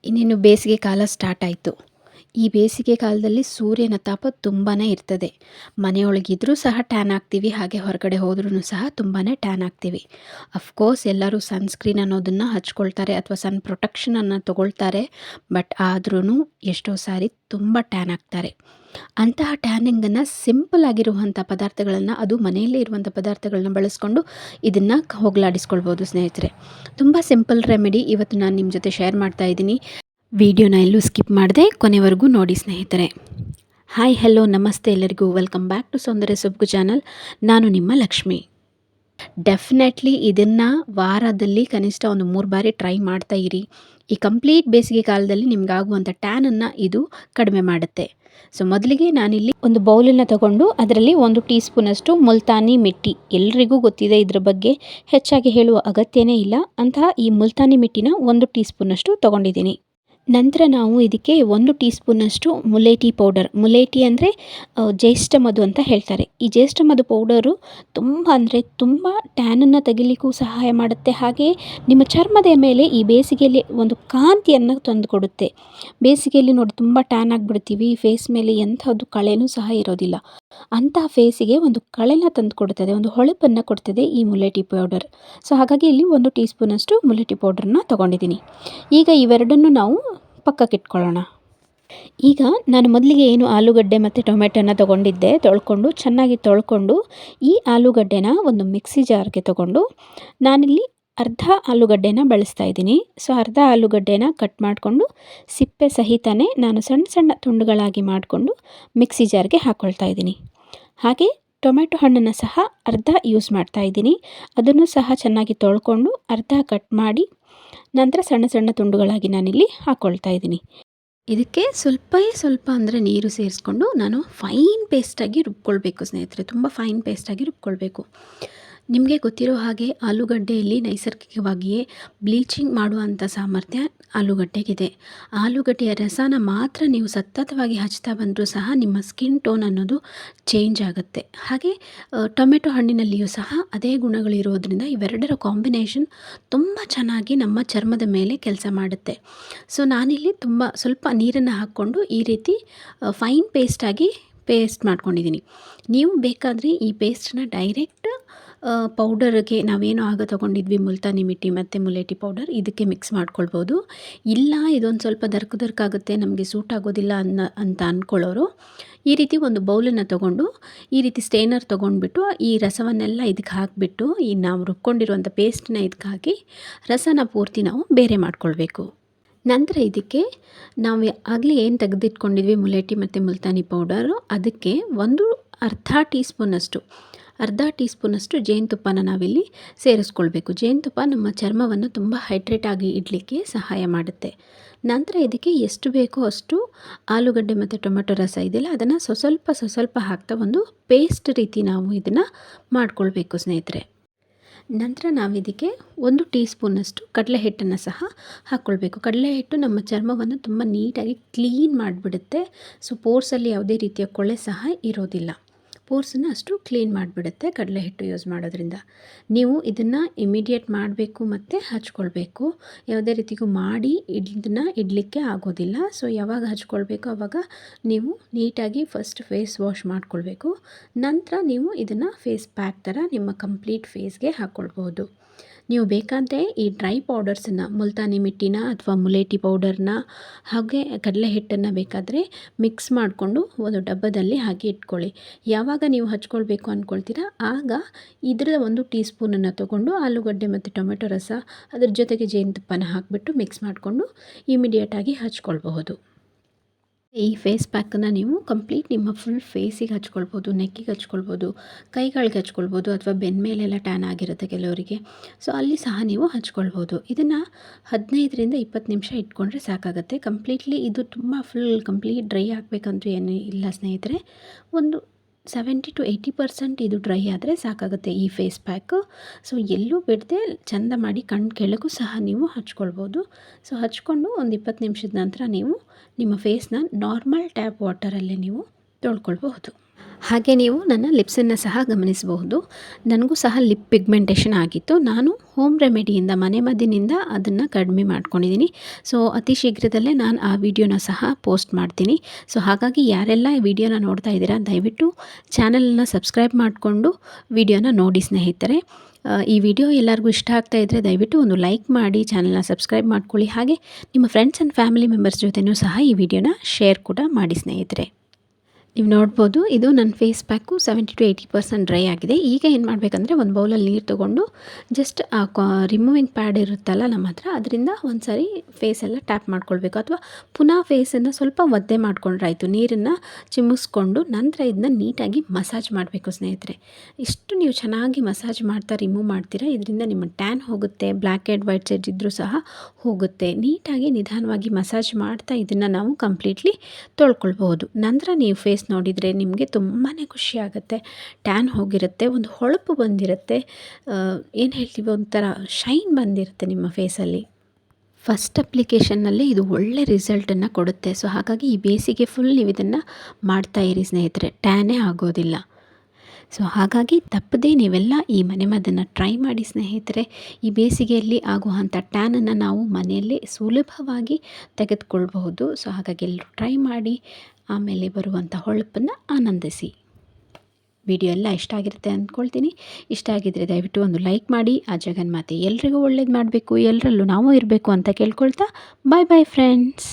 ಇನ್ನೇನು ಬೇಸಿಗೆ ಕಾಲ ಸ್ಟಾರ್ಟ್ ಆಯಿತು. ಈ ಬೇಸಿಗೆ ಕಾಲದಲ್ಲಿ ಸೂರ್ಯನ ತಾಪ ತುಂಬಾ ಇರ್ತದೆ. ಮನೆಯೊಳಗಿದ್ರೂ ಸಹ ಟ್ಯಾನ್ ಆಗ್ತೀವಿ, ಹಾಗೆ ಹೊರಗಡೆ ಹೋದ್ರೂ ಸಹ ತುಂಬಾ ಟ್ಯಾನ್ ಆಗ್ತೀವಿ. ಅಫ್ಕೋರ್ಸ್ ಎಲ್ಲರೂ ಸನ್ಸ್ಕ್ರೀನ್ ಅನ್ನೋದನ್ನು ಹಚ್ಕೊಳ್ತಾರೆ ಅಥವಾ ಸನ್ ಪ್ರೊಟೆಕ್ಷನನ್ನು ತಗೊಳ್ತಾರೆ. ಬಟ್ ಆದ್ರೂ ಎಷ್ಟೋ ಸಾರಿ ತುಂಬ ಟ್ಯಾನ್ ಆಗ್ತಾರೆ. ಅಂತಹ ಟ್ಯಾನಿಂಗನ್ನು ಸಿಂಪಲ್ ಆಗಿರುವಂಥ ಪದಾರ್ಥಗಳನ್ನು, ಅದು ಮನೆಯಲ್ಲೇ ಇರುವಂಥ ಪದಾರ್ಥಗಳನ್ನ ಬಳಸ್ಕೊಂಡು ಇದನ್ನು ಹೋಗಲಾಡಿಸ್ಕೊಳ್ಬೋದು ಸ್ನೇಹಿತರೆ. ತುಂಬ ಸಿಂಪಲ್ ರೆಮಿಡಿ ಇವತ್ತು ನಾನು ನಿಮ್ಮ ಜೊತೆ ಶೇರ್ ಮಾಡ್ತಾ ಇದ್ದೀನಿ. ವಿಡಿಯೋನ ಎಲ್ಲೂ ಸ್ಕಿಪ್ ಮಾಡದೆ ಕೊನೆವರೆಗೂ ನೋಡಿ ಸ್ನೇಹಿತರೆ. ಹಾಯ್ ಹಲೋ ನಮಸ್ತೆ ಎಲ್ಲರಿಗೂ, ವೆಲ್ಕಮ್ ಬ್ಯಾಕ್ ಟು ಸೌಂದರ್ಯ ಸೊಬಗು ಚಾನಲ್. ನಾನು ನಿಮ್ಮ ಲಕ್ಷ್ಮಿ. ಡೆಫಿನೆಟ್ಲಿ ಇದನ್ನು ವಾರದಲ್ಲಿ ಕನಿಷ್ಠ ಒಂದು 3 ಬಾರಿ ಟ್ರೈ ಮಾಡ್ತಾ ಇರಿ. ಈ ಕಂಪ್ಲೀಟ್ ಬೇಸಿಗೆ ಕಾಲದಲ್ಲಿ ನಿಮಗಾಗುವಂಥ ಟ್ಯಾನನ್ನು ಇದು ಕಡಿಮೆ ಮಾಡುತ್ತೆ. ಸೊ ಮೊದಲಿಗೆ ನಾನಿಲ್ಲಿ ಒಂದು ಬೌಲನ್ನು ತಗೊಂಡು ಅದರಲ್ಲಿ 1 ಟೀ ಸ್ಪೂನಷ್ಟು ಮುಲ್ತಾನಿ ಮಿಟ್ಟಿ, ಎಲ್ರಿಗೂ ಗೊತ್ತಿದೆ ಇದ್ರ ಬಗ್ಗೆ, ಹೆಚ್ಚಾಗಿ ಹೇಳುವ ಅಗತ್ಯನೇ ಇಲ್ಲ. ಅಂತಹ ಈ ಮುಲ್ತಾನಿ ಮಿಟ್ಟಿನ 1 ಟೀ ಸ್ಪೂನಷ್ಟು ತೊಗೊಂಡಿದ್ದೀನಿ. ನಂತರ ನಾವು ಇದಕ್ಕೆ 1 ಟೀ ಸ್ಪೂನಷ್ಟು ಮುಲೇಟಿ ಪೌಡರ್, ಮುಲೇಟಿ ಅಂದರೆ ಜ್ಯೇಷ್ಠ ಮಧು ಅಂತ ಹೇಳ್ತಾರೆ. ಈ ಜ್ಯೇಷ್ಠ ಮಧು ಪೌಡರು ತುಂಬ ಅಂದರೆ ತುಂಬ ಟ್ಯಾನನ್ನು ತೆಗಿಲಿಕ್ಕೂ ಸಹಾಯ ಮಾಡುತ್ತೆ. ಹಾಗೆ ನಿಮ್ಮ ಚರ್ಮದ ಮೇಲೆ ಈ ಬೇಸಿಗೆಯಲ್ಲಿ ಒಂದು ಕಾಂತಿಯನ್ನು ತಂದುಕೊಡುತ್ತೆ. ಬೇಸಿಗೆಯಲ್ಲಿ ನೋಡಿ ತುಂಬ ಟ್ಯಾನ್ ಆಗಿಬಿಡ್ತೀವಿ, ಫೇಸ್ ಮೇಲೆ ಎಂಥದ್ದು ಕಳೆನೂ ಸಹ ಇರೋದಿಲ್ಲ. ಅಂತಹ ಫೇಸಿಗೆ ಒಂದು ಕಳೆನ ತಂದು ಕೊಡ್ತದೆ, ಒಂದು ಹೊಳಪನ್ನು ಕೊಡ್ತದೆ ಈ ಮುಲೇಟಿ ಪೌಡರ್. ಸೊ ಹಾಗಾಗಿ ಇಲ್ಲಿ 1 ಟೀ ಸ್ಪೂನಷ್ಟು ಮುಲೇಟಿ ಪೌಡರ್ನ ತೊಗೊಂಡಿದ್ದೀನಿ. ಈಗ ಇವೆರಡನ್ನು ನಾವು ಪಕ್ಕಕ್ಕಿಟ್ಕೊಳ್ಳೋಣ. ಈಗ ನಾನು ಮೊದಲಿಗೆ ಏನು ಆಲೂಗಡ್ಡೆ ಮತ್ತು ಟೊಮೆಟೊನ ತೊಗೊಂಡಿದ್ದೆ, ಚೆನ್ನಾಗಿ ತೊಳ್ಕೊಂಡು ಈ ಆಲೂಗಡ್ಡೆನ ಒಂದು ಮಿಕ್ಸಿ ಜಾರ್ಗೆ ತೊಗೊಂಡು ನಾನಿಲ್ಲಿ ಅರ್ಧ ಆಲೂಗಡ್ಡೆನ ಬಳಸ್ತಾ ಇದ್ದೀನಿ. ಸೊ ಅರ್ಧ ಆಲೂಗಡ್ಡೆನ ಕಟ್ ಮಾಡಿಕೊಂಡು ಸಿಪ್ಪೆ ಸಹಿತನೇ ನಾನು ಸಣ್ಣ ಸಣ್ಣ ತುಂಡುಗಳಾಗಿ ಮಾಡಿಕೊಂಡು ಮಿಕ್ಸಿ ಜಾರ್ಗೆ ಹಾಕ್ಕೊಳ್ತಾ ಇದ್ದೀನಿ. ಹಾಗೆ ಟೊಮೆಟೊ ಹಣ್ಣನ್ನು ಸಹ ಅರ್ಧ ಯೂಸ್ ಮಾಡ್ತಾ ಇದ್ದೀನಿ. ಅದನ್ನು ಸಹ ಚೆನ್ನಾಗಿ ತೊಳ್ಕೊಂಡು ಅರ್ಧ ಕಟ್ ಮಾಡಿ ನಂತರ ಸಣ್ಣ ಸಣ್ಣ ತುಂಡುಗಳಾಗಿ ನಾನಿಲ್ಲಿ ಹಾಕ್ಕೊಳ್ತಾ ಇದ್ದೀನಿ. ಇದಕ್ಕೆ ಸ್ವಲ್ಪ ಅಂದರೆ ನೀರು ಸೇರಿಸ್ಕೊಂಡು ನಾನು ಫೈನ್ ಪೇಸ್ಟಾಗಿ ರುಬ್ಕೊಳ್ಬೇಕು ಸ್ನೇಹಿತರೆ, ತುಂಬ ಫೈನ್ ಪೇಸ್ಟಾಗಿ ರುಬ್ಕೊಳ್ಬೇಕು. ನಿಮಗೆ ಗೊತ್ತಿರೋ ಹಾಗೆ ಆಲೂಗಡ್ಡೆಯಲ್ಲಿ ನೈಸರ್ಗಿಕವಾಗಿಯೇ ಬ್ಲೀಚಿಂಗ್ ಮಾಡುವಂಥ ಸಾಮರ್ಥ್ಯ ಆಲೂಗಡ್ಡೆಗಿದೆ. ಆಲೂಗಡ್ಡೆಯ ರಸನ ಮಾತ್ರ ನೀವು ಸತತವಾಗಿ ಹಚ್ತಾ ಬಂದರೂ ಸಹ ನಿಮ್ಮ ಸ್ಕಿನ್ ಟೋನ್ ಅನ್ನೋದು ಚೇಂಜ್ ಆಗುತ್ತೆ. ಹಾಗೆ ಟೊಮೆಟೊ ಹಣ್ಣಿನಲ್ಲಿಯೂ ಸಹ ಅದೇ ಗುಣಗಳಿರೋದ್ರಿಂದ ಇವೆರಡರ ಕಾಂಬಿನೇಷನ್ ತುಂಬ ಚೆನ್ನಾಗಿ ನಮ್ಮ ಚರ್ಮದ ಮೇಲೆ ಕೆಲಸ ಮಾಡುತ್ತೆ. ಸೊ ನಾನಿಲ್ಲಿ ಸ್ವಲ್ಪ ನೀರನ್ನು ಹಾಕ್ಕೊಂಡು ಈ ರೀತಿ ಫೈನ್ ಪೇಸ್ಟ್ ಮಾಡ್ಕೊಂಡಿದ್ದೀನಿ. ನೀವು ಬೇಕಾದರೆ ಈ ಪೇಸ್ಟನ್ನ ಡೈರೆಕ್ಟ್ ಪೌಡರ್ಗೆ ನಾವೇನೋ ಆಗ ತೊಗೊಂಡಿದ್ವಿ ಮುಲ್ತಾನಿ ಮಿಟ್ಟಿ ಮತ್ತು ಮುಲೇಟಿ ಪೌಡರ್, ಇದಕ್ಕೆ ಮಿಕ್ಸ್ ಮಾಡ್ಕೊಳ್ಬೋದು. ಇಲ್ಲ ಇದೊಂದು ಸ್ವಲ್ಪ ದರ್ಕಾಗುತ್ತೆ, ನಮಗೆ ಸೂಟ್ ಆಗೋದಿಲ್ಲ ಅಂತ ಅಂದ್ಕೊಳ್ಳೋರು ಈ ರೀತಿ ಒಂದು ಬೌಲನ್ನು ತೊಗೊಂಡು ಈ ರೀತಿ ಸ್ಟೇನರ್ ತೊಗೊಂಡ್ಬಿಟ್ಟು ಈ ರಸವನ್ನೆಲ್ಲ ಇದಕ್ಕೆ ಹಾಕಿಬಿಟ್ಟು ಈ ನಾವು ರುಬ್ಕೊಂಡಿರುವಂಥ ಪೇಸ್ಟನ್ನ ಇದಕ್ಕೆ ಹಾಕಿ ರಸನ ಪೂರ್ತಿ ನಾವು ಬೇರೆ ಮಾಡ್ಕೊಳ್ಬೇಕು. ನಂತರ ಇದಕ್ಕೆ ನಾವು ಆಗಲೇ ಏನು ತೆಗೆದಿಟ್ಕೊಂಡಿದ್ವಿ ಮುಲೇಟಿ ಮತ್ತು ಮುಲ್ತಾನಿ ಪೌಡರು, ಅದಕ್ಕೆ ಅರ್ಧ ಟೀ ಸ್ಪೂನಷ್ಟು ಜೇನುತುಪ್ಪನ ನಾವಿಲ್ಲಿ ಸೇರಿಸ್ಕೊಳ್ಬೇಕು. ಜೇನುತುಪ್ಪ ನಮ್ಮ ಚರ್ಮವನ್ನು ತುಂಬ ಹೈಡ್ರೇಟ್ ಆಗಿ ಇಡಲಿಕ್ಕೆ ಸಹಾಯ ಮಾಡುತ್ತೆ. ನಂತರ ಇದಕ್ಕೆ ಎಷ್ಟು ಬೇಕೋ ಅಷ್ಟು ಆಲೂಗಡ್ಡೆ ಮತ್ತು ಟೊಮೆಟೊ ರಸ ಇದೆಯಲ್ಲ ಅದನ್ನು ಸ್ವಲ್ಪ ಹಾಕ್ತಾ ಒಂದು ಪೇಸ್ಟ್ ರೀತಿ ನಾವು ಇದನ್ನು ಮಾಡ್ಕೊಳ್ಬೇಕು ಸ್ನೇಹಿತರೆ. ನಂತರ ನಾವಿದಕ್ಕೆ 1 ಟೀ ಸ್ಪೂನಷ್ಟು ಕಡಲೆ ಹಿಟ್ಟನ್ನು ಸಹ ಹಾಕ್ಕೊಳ್ಬೇಕು. ಕಡಲೆ ಹಿಟ್ಟು ನಮ್ಮ ಚರ್ಮವನ್ನು ತುಂಬ ನೀಟಾಗಿ ಕ್ಲೀನ್ ಮಾಡಿಬಿಡುತ್ತೆ. ಸೊ ಪೋರ್ಸಲ್ಲಿ ಯಾವುದೇ ರೀತಿಯ ಕೊಳೆ ಸಹ ಇರೋದಿಲ್ಲ. ಪೋರ್ಸನ್ನು ಅಷ್ಟು ಕ್ಲೀನ್ ಮಾಡಿಬಿಡುತ್ತೆ ಕಡಲೆ ಹಿಟ್ಟು ಯೂಸ್ ಮಾಡೋದ್ರಿಂದ. ನೀವು ಇದನ್ನು ಇಮಿಡಿಯೇಟ್ ಮಾಡಬೇಕು ಮತ್ತು ಹಚ್ಕೊಳ್ಬೇಕು. ಯಾವುದೇ ರೀತಿಗೂ ಮಾಡಿ ಇದನ್ನು ಇಡಲಿಕ್ಕೆ ಆಗೋದಿಲ್ಲ. ಸೊ ಯಾವಾಗ ಹಚ್ಕೊಳ್ಬೇಕು ಆವಾಗ ನೀವು ನೀಟಾಗಿ ಫಸ್ಟ್ ಫೇಸ್ ವಾಶ್ ಮಾಡ್ಕೊಳ್ಬೇಕು. ನಂತರ ನೀವು ಇದನ್ನು ಫೇಸ್ ಪ್ಯಾಕ್ ಥರ ನಿಮ್ಮ ಕಂಪ್ಲೀಟ್ ಫೇಸ್ಗೆ ಹಾಕ್ಕೊಳ್ಬೋದು. ನೀವು ಬೇಕಾದರೆ ಈ ಡ್ರೈ ಪೌಡರ್ಸನ್ನು ಮುಲ್ತಾನಿ ಮಿಟ್ಟಿನ ಅಥವಾ ಮುಲೇಟಿ ಪೌಡರ್ನ ಹಾಗೆ ಕಡಲೆ ಹಿಟ್ಟನ್ನು ಬೇಕಾದರೆ ಮಿಕ್ಸ್ ಮಾಡಿಕೊಂಡು ಒಂದು ಡಬ್ಬದಲ್ಲಿ ಹಾಕಿ ಇಟ್ಕೊಳ್ಳಿ. ಯಾವಾಗ ನೀವು ಹಚ್ಕೊಳ್ಬೇಕು ಅಂದ್ಕೊಳ್ತೀರಾ ಆಗ ಇದರ 1 ಟೀ ಸ್ಪೂನನ್ನು ತೊಗೊಂಡು ಆಲೂಗಡ್ಡೆ ಮತ್ತು ಟೊಮೆಟೊ ರಸ ಅದ್ರ ಜೊತೆಗೆ ಜೇನುತುಪ್ಪನ ಹಾಕಿಬಿಟ್ಟು ಮಿಕ್ಸ್ ಮಾಡಿಕೊಂಡು ಇಮಿಡಿಯೇಟಾಗಿ ಹಚ್ಕೊಳ್ಬಹುದು. ಈ ಫೇಸ್ ಪ್ಯಾಕನ್ನು ನೀವು ಕಂಪ್ಲೀಟ್ ನಿಮ್ಮ ಫುಲ್ ಫೇಸಿಗೆ ಹಚ್ಕೊಳ್ಬೋದು, ನೆಕ್ಕಿಗೆ ಹಚ್ಕೊಳ್ಬೋದು, ಕೈಗಳಿಗೆ ಹಚ್ಕೊಳ್ಬೋದು ಅಥವಾ ಬೆನ್ನ ಮೇಲೆಲ್ಲ ಟ್ಯಾನ್ ಆಗಿರುತ್ತೆ ಕೆಲವರಿಗೆ. ಸೊ ಅಲ್ಲಿ ಸಹ ನೀವು ಹಚ್ಕೊಳ್ಬೋದು. ಇದನ್ನು 15ರಿಂದ 20 ನಿಮಿಷ ಇಟ್ಕೊಂಡ್ರೆ ಸಾಕಾಗುತ್ತೆ. ಕಂಪ್ಲೀಟ್ಲಿ ಇದು ಕಂಪ್ಲೀಟ್ ಡ್ರೈ ಆಗಬೇಕಂತೂ ಏನೂ ಇಲ್ಲ ಸ್ನೇಹಿತರೆ. ಒಂದು 70 to 80% ಇದು ಡ್ರೈ ಆದರೆ ಸಾಕಾಗುತ್ತೆ ಈ ಫೇಸ್ ಪ್ಯಾಕು. ಸೊ ಎಲ್ಲೂ ಬಿಡದೆ ಚೆಂದ ಮಾಡಿ ಕಣ್ಣು ಕೆಳಗೂ ಸಹ ನೀವು ಹಚ್ಕೊಳ್ಬೋದು. ಸೊ ಹಚ್ಕೊಂಡು ಒಂದು 20 ನಿಮಿಷದ ನಂತರ ನೀವು ನಿಮ್ಮ ಫೇಸ್ನ ನಾರ್ಮಲ್ ಟ್ಯಾಪ್ ವಾಟರಲ್ಲೇ ನೀವು ತೊಳ್ಕೊಳ್ಬಹುದು. ಹಾಗೆ ನೀವು ನನ್ನ ಲಿಪ್ಸನ್ನು ಸಹ ಗಮನಿಸಬಹುದು. ನನಗೂ ಸಹ ಲಿಪ್ ಪಿಗ್ಮೆಂಟೇಷನ್ ಆಗಿತ್ತು. ನಾನು ಹೋಮ್ ರೆಮಿಡಿಯಿಂದ ಮನೆಮದ್ದಿನಿಂದ ಅದನ್ನು ಕಡಿಮೆ ಮಾಡ್ಕೊಂಡಿದ್ದೀನಿ. ಸೊ ಅತಿ ಶೀಘ್ರದಲ್ಲೇ ನಾನು ಆ ವಿಡಿಯೋನ ಸಹ ಪೋಸ್ಟ್ ಮಾಡ್ತೀನಿ. ಸೊ ಹಾಗಾಗಿ ಯಾರೆಲ್ಲ ಈ ವಿಡಿಯೋನ ನೋಡ್ತಾ ಇದ್ದೀರಾ ದಯವಿಟ್ಟು ಚಾನಲನ್ನು ಸಬ್ಸ್ಕ್ರೈಬ್ ಮಾಡಿಕೊಂಡು ವಿಡಿಯೋನ ನೋಡಿ ಸ್ನೇಹಿತರೆ. ಈ ವಿಡಿಯೋ ಎಲ್ಲರಿಗೂ ಇಷ್ಟ ಆಗ್ತಾ ಇದ್ದರೆ ದಯವಿಟ್ಟು ಒಂದು ಲೈಕ್ ಮಾಡಿ, ಚಾನಲ್ನ ಸಬ್ಸ್ಕ್ರೈಬ್ ಮಾಡ್ಕೊಳ್ಳಿ. ಹಾಗೆ ನಿಮ್ಮ ಫ್ರೆಂಡ್ಸ್ ಆ್ಯಂಡ್ ಫ್ಯಾಮಿಲಿ ಮೆಂಬರ್ಸ್ ಜೊತೆನೂ ಸಹ ಈ ವಿಡಿಯೋನ ಶೇರ್ ಕೂಡ ಮಾಡಿ ಸ್ನೇಹಿತರೆ. ನೀವು ನೋಡ್ಬೋದು ಇದು ನನ್ನ ಫೇಸ್ ಪ್ಯಾಕು 70-80% ಡ್ರೈ ಆಗಿದೆ. ಈಗ ಏನು ಮಾಡಬೇಕಂದ್ರೆ ಒಂದು ಬೌಲಲ್ಲಿ ನೀರು ತೊಗೊಂಡು ಜಸ್ಟ್ ರಿಮೂವಿಂಗ್ ಪ್ಯಾಡ್ ಇರುತ್ತಲ್ಲ ನಮ್ಮ ಹತ್ರ, ಅದರಿಂದ ಒಂದು ಸಾರಿ ಫೇಸೆಲ್ಲ ಟ್ಯಾಪ್ ಮಾಡ್ಕೊಳ್ಬೇಕು. ಅಥವಾ ಪುನಃ ಫೇಸನ್ನು ಸ್ವಲ್ಪ ಒದ್ದೆ ಮಾಡ್ಕೊಂಡ್ರಾಯ್ತು. ನೀರನ್ನು ಚಿಮ್ಮಿಸ್ಕೊಂಡು ನಂತರ ಇದನ್ನ ನೀಟಾಗಿ ಮಸಾಜ್ ಮಾಡಬೇಕು ಸ್ನೇಹಿತರೆ. ಇಷ್ಟು ನೀವು ಚೆನ್ನಾಗಿ ಮಸಾಜ್ ಮಾಡ್ತಾ ರಿಮೂವ್ ಮಾಡ್ತೀರಾ, ಇದರಿಂದ ನಿಮ್ಮ ಟ್ಯಾನ್ ಹೋಗುತ್ತೆ, ಬ್ಲ್ಯಾಕ್ ಹೆಡ್ ವೈಟ್ ಹೆಡ್ ಇದ್ದರೂ ಸಹ ಹೋಗುತ್ತೆ. ನೀಟಾಗಿ ನಿಧಾನವಾಗಿ ಮಸಾಜ್ ಮಾಡ್ತಾ ಇದನ್ನು ನಾವು ಕಂಪ್ಲೀಟ್ಲಿ ತೊಳ್ಕೊಳ್ಬಹುದು. ನಂತರ ನೀವು ಫೇಸ್ ನೋಡಿದರೆ ನಿಮಗೆ ತುಂಬಾ ಖುಷಿಯಾಗುತ್ತೆ. ಟ್ಯಾನ್ ಹೋಗಿರುತ್ತೆ, ಒಂದು ಹೊಳಪು ಬಂದಿರುತ್ತೆ, ಏನು ಹೇಳ್ತೀವಿ ಒಂಥರ ಶೈನ್ ಬಂದಿರುತ್ತೆ ನಿಮ್ಮ ಫೇಸಲ್ಲಿ. ಫಸ್ಟ್ ಅಪ್ಲಿಕೇಶನ್ನಲ್ಲೇ ಇದು ಒಳ್ಳೆ ರಿಸಲ್ಟನ್ನು ಕೊಡುತ್ತೆ. ಸೊ ಹಾಗಾಗಿ ಈ ಬೇಸಿಗೆ ಫುಲ್ ನೀವು ಇದನ್ನು ಮಾಡ್ತಾ ಇರಿ ಸ್ನೇಹಿತರೆ, ಟ್ಯಾನೇ ಆಗೋದಿಲ್ಲ. ಸೊ ಹಾಗಾಗಿ ತಪ್ಪದೇ ನೀವೆಲ್ಲ ಈ ಮನೆಮದ್ದನ್ನು ಟ್ರೈ ಮಾಡಿ ಸ್ನೇಹಿತರೆ. ಈ ಬೇಸಿಗೆಯಲ್ಲಿ ಆಗುವಂಥ ಟ್ಯಾನನ್ನು ನಾವು ಮನೆಯಲ್ಲೇ ಸುಲಭವಾಗಿ ತೆಗೆದುಕೊಳ್ಬಹುದು. ಸೊ ಹಾಗಾಗಿ ಎಲ್ಲರೂ ಟ್ರೈ ಮಾಡಿ, ಆಮೇಲೆ ಬರುವಂಥ ಹೊಳಪನ್ನು ಆನಂದಿಸಿ. ವಿಡಿಯೋ ಎಲ್ಲ ಇಷ್ಟ ಆಗಿರುತ್ತೆ ಅಂದ್ಕೊಳ್ತೀನಿ. ಇಷ್ಟ ಆಗಿದ್ದರೆ ದಯವಿಟ್ಟು ಒಂದು ಲೈಕ್ ಮಾಡಿ. ಆ ಜಗನ್ಮಾತೆ ಎಲ್ರಿಗೂ ಒಳ್ಳೇದು ಮಾಡಬೇಕು, ಎಲ್ಲರಲ್ಲೂ ನಾವು ಇರಬೇಕು ಅಂತ ಕೇಳ್ಕೊಳ್ತಾ ಬಾಯ್ ಬಾಯ್ ಫ್ರೆಂಡ್ಸ್.